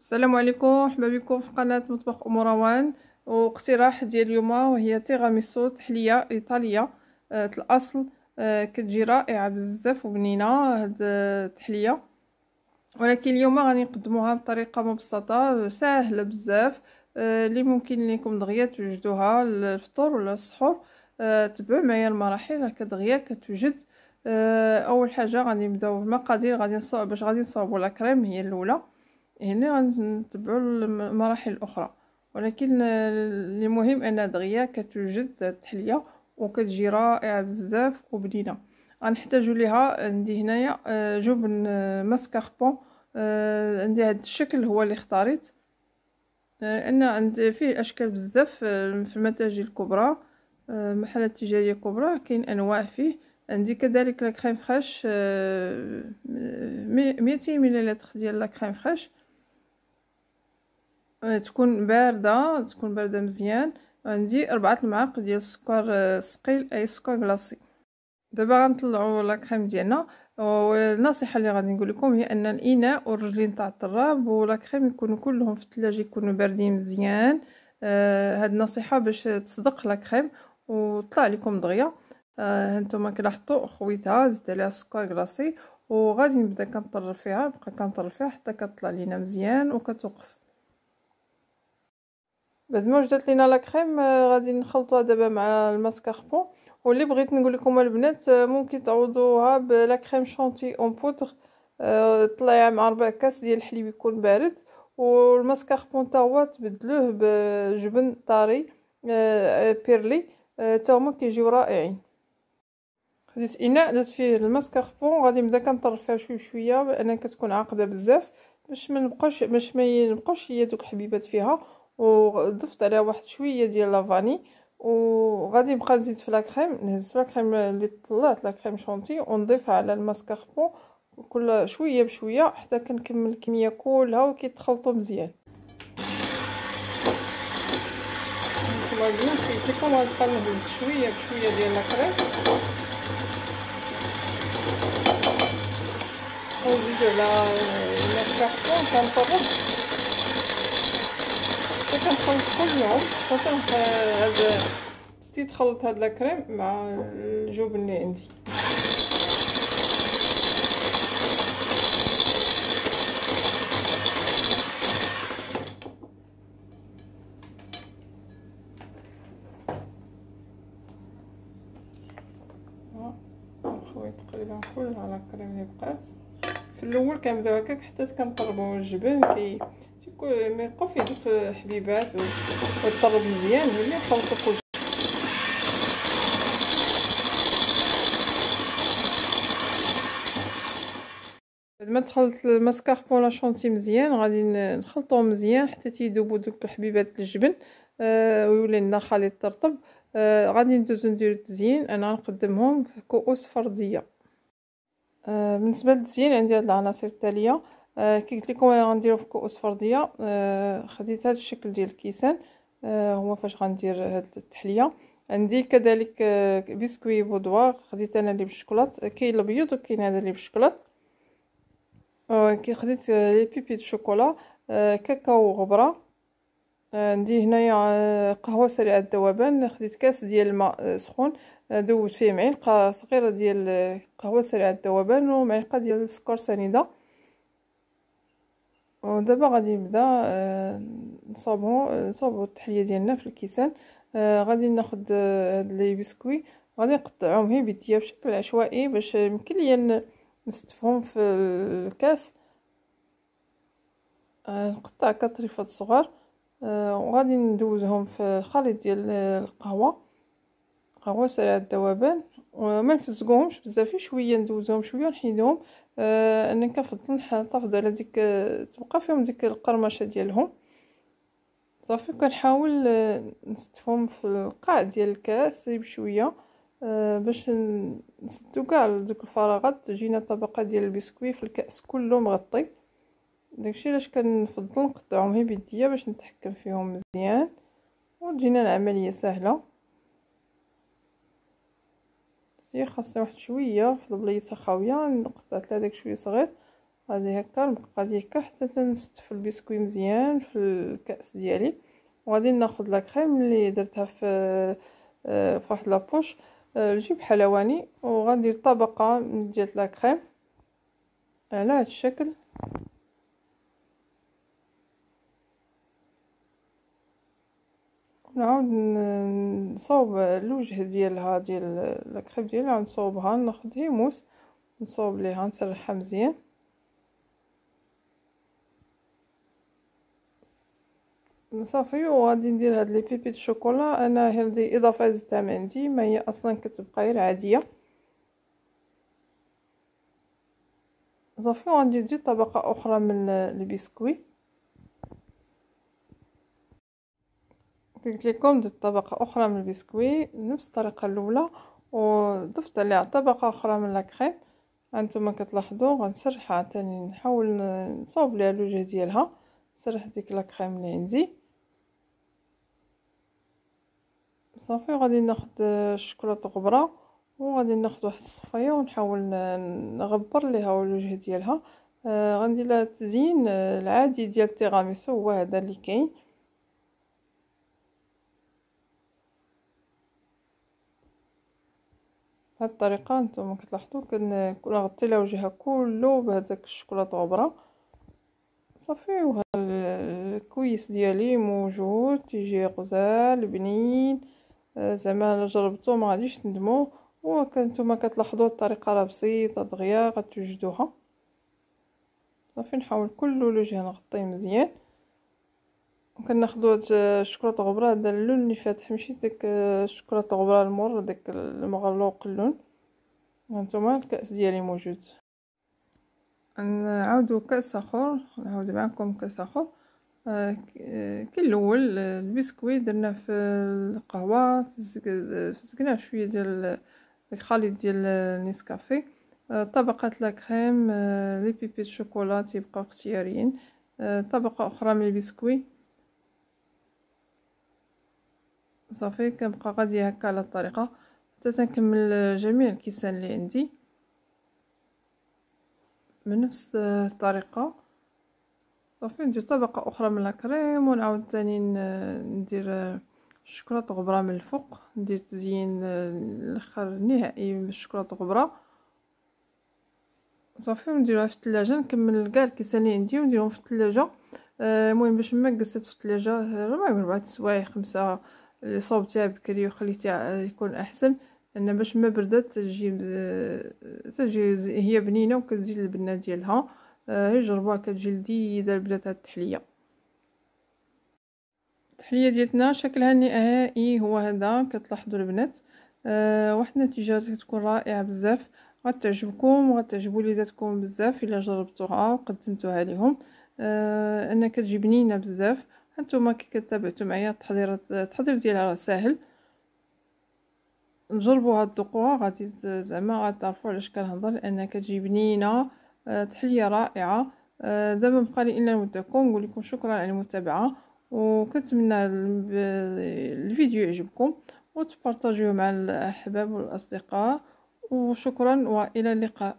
السلام عليكم، مرحبا بكم في قناة مطبخ ام روان. واقتراح ديال اليوم وهي تيراميسو، تحليه ايطاليه الاصل. كتجي رائعه بزاف وبنينه هاد التحليه، ولكن اليوم غادي نقدموها بطريقه مبسطه سهله بزاف، اللي ممكن لكم دغيا توجدوها للفطور ولا السحور. تبعوا معايا المراحل هكا دغيا كتوجد. اول حاجه غادي نبداو بالمقادير، غادي نصاوب باش غادي نصاوبوا لا كريم هي الاولى. هنا غنتبعوا المراحل الاخرى، ولكن اللي مهم ان دغيا كتوجد التحليه وكتجي رائعه بزاف وبنينه. غنحتاجوا ليها عندي هنايا جبن ماسكاربون. عندي هذا الشكل هو اللي اختاريت، لان عند فيه اشكال بزاف في المتاجر الكبرى، محلات تجاريه كبرى كاين انواع فيه. عندي كذلك لا كريم فريش 200 ملل ديال لا كريم فريش، تكون بارده مزيان. عندي 4 المعالق ديال السكر ثقيل اي سكر كلاصي. دابا غنطلعوا لا كريم ديالنا، والنصيحه اللي غادي نقول لكم هي ان الاناء والرجلين تاع الطراب ولا كريم يكونوا كلهم في الثلاجه، يكونوا باردين مزيان. هاد النصيحه باش تصدق لا كريم وطلع لكم دغيا. هانتوما كلاحظتوا خويتها، زدت عليها السكر كلاصي وغادي نبدا كنطرف فيها، نبقى كنطرف فيها حتى كتطلع لينا مزيان وكتوقف. بعد ما وجدت لينا لا كريم غادي نخلطوها دابا مع الماسكاربون. واللي بغيت نقول لكم البنات ممكن تعوضوها بلا كريم شونتي اون بودر، طلعيها مع 4 كاس ديال الحليب يكون بارد، والماسكاربون تا هو تبدلوه بجبن طري بيرلي، تا هما كيجيو رائعين. خديت اناء درت فيه الماسكاربون، غادي نبدا كنطرف فيها شويه شويه لان كتكون عاقده بزاف باش ما ينبقوش هي دوك الحبيبات فيها. وضفت عليها واحد شويه ديال لافاني، وغادي نبقى نزيد في لا كريم، نهز لا كريم اللي طلعت لا كريم شونتي ونضيفها على الماسكاربون كل شويه بشويه حتى كنكمل الكميه كلها وكيتخلطوا مزيان. نتوما البنات قلت لكم غنبقى نهز شويه بشويه ديال لا كريم ونزيد على الماسكاربون كنطرب حتى كنخلط كلهم حتى هاد تيتخلط هاد لا كريم مع الجبن اللي عندي. نخوي تقريبا كلها لا كريم اللي بقات. في الاول كنبداو هكاك حتى كنطربوا الجبن تيكون ما يبقاو فيه دوك الحبيبات ويطرب مزيان ملي نخلطو كل. بعد ما تخلط الماسكاربون لا شونتي مزيان غادي نخلطوه مزيان حتى تيذوبوا دوك حبيبات الجبن، ويولي لنا خليط طرطب. غادي ندوزو نديرو التزيين. انا غنقدمهم في كؤوس فرديه. بالنسبه للتزيين عندي هاد العناصر التاليه. كي قلت لكم انا غنديرو في كؤوس فرديه. خديت هذا الشكل ديال الكيسان، هو فاش غندير هاد التحليه. عندي كذلك بسكوي بودوار، خديت انا اللي بالشوكولات، كاين الابيض وكاين هذا اللي بالشوكولات. كي خديت لي بيبي دو شوكولا، كاكاو غبره. عندي هنايا قهوه سريعه الذوبان، خديت كاس ديال الماء سخون، دوبت فيه معلقه صغيره ديال قهوه سريعه الذوبان ومعلقه ديال السكر سنيده. ودابا غادي نبدا نصاوبو التحليه ديالنا في الكيسان. غادي ناخذ هاد لي بسكوي، غادي نقطعهم هي بيديا بشكل عشوائي باش يمكن ليا نستفهم في الكاس. نقطع كطريفات صغار، وغادي ندوزهم في الخليط ديال قهوه سريعه الذوبان، وما نفزقوهمش بزاف، شويه ندوزهم شويه ونحيدهم. انا كنفضل نحافظ على ديك تبقى فيهم ديك القرمشه ديالهم صافي. كنحاول نستفهم في القاع ديال الكاس بشويه باش نسدو كاع دوك الفراغات، تجينا طبقه ديال البسكوي في الكاس كله مغطي. داكشي علاش كنفضل نقطعهم هي بيديا باش نتحكم فيهم مزيان وتجينا العمليه سهله. خاصنا واحد شويه واحد البليصه خاويه، نقطعت لها داك شويه صغير، غادي هكا نبقى غادي هكا حتى تنستف البسكوي مزيان في الكأس ديالي. وغادي ناخذ لا كريم اللي درتها في واحد لابوش، نجيب حلواني وغندير طبقه ديال لا كريم على هذا الشكل. نعاود نصاوب الوجه ديالها ديال لا كريم ديالي، نعاود نصاوبها، ناخذ هيموس نصاوب ليها نسرحها مزيان. صافي وغادي ندير هاد لي بيبي شوكولا. انا هذه اضافه زدتها من عندي، ما هي اصلا كتبقى غير عاديه. صافي وغادي ندير طبقه اخرى من البسكوي. قلت لكم درت طبقه اخرى من البسكوي نفس الطريقه الاولى، وضفت عليها طبقه اخرى من لاكريم. هانتوما كتلاحظوا غنسرحها تاني، نحاول نصاوب ليها الوجه ديالها، نسرح ديك لاكريم اللي عندي. صافي غادي ناخذ الشوكولاته غبره وغادي ناخذ واحد الصفايه ونحاول نغبر ليها الوجه ديالها. غندير لها التزيين العادي ديال التيراميسو، هو هذا اللي كاين. بهذه الطريقه نتوما كتلاحظوا كنغطي لها وجهها كله بهذاك الشوكولاته غبره. صافي وهذا الكويس ديالي موجود، تيجي غزال بنين، زعما الا جربتو ما غاديش تندموا. وكنتوما كتلاحظوا الطريقه راه بسيطه دغيا غتوجدوها. صافي نحاول كل الوجه نغطيه مزيان. وكناخذوا هاد الشوكولاته غبره، هذا اللون اللي فاتح، ماشي داك الشوكولاته غبره المر، داك المغلوق اللون. هانتوما الكاس ديالي موجود. نعاودو كاس اخر، نعاود معكم كاس اخر. كي الاول البسكويت درناه في القهوه، فزقناه شويه ديال الخليط ديال النسكافيه، طبقه لا كريم، لي بيبي الشوكولا تيبقاو اختياريين، طبقه اخرى من البسكويت. صافي كنبقى غاديه هكا على الطريقه حتى تنكمل جميع الكيسان اللي عندي بنفس الطريقه. صافي ندير طبقه اخرى من الكريم ونعاود ثاني ندير الشوكولاته غبره من الفوق، ندير تزيين الاخر النهائي بالشوكولاته غبره. صافي ونديروها في الثلاجه، نكمل كاع الكيسان اللي عندي ونديرهم في الثلاجه. المهم باش ما جلست في الثلاجه المهم 4 سوايع 5 اللي صوبتها بكري وخليتها يكون احسن، لان باش ما بردت تجي هي بنينه وكتزيد البنه ديالها. جربوها كتجي لذيذه بدات هاد التحليه. التحليه ديالتنا شكلها النهائي هو هذا، كتلاحظوا البنات. واحد النتيجه تكون رائعه بزاف، غتعجبكم وغتعجب وليداتكم بزاف الا جربتوها وقدمتوها لهم. انها كتجي بنينه بزاف. هانتوما كي كتابعتوا معايا التحضير ديالها راه ساهل، نجربوها تذوقوها غادي زعما غتعرفوا علاش كنهضر، لانها كتجي بنينه. تحليه رائعه. دابا بقى لي الا نودعكم نقول لكم شكرا على المتابعه، وكنتمنى الفيديو يعجبكم وتبارطاجيوه مع الاحباب والاصدقاء. وشكرا والى اللقاء.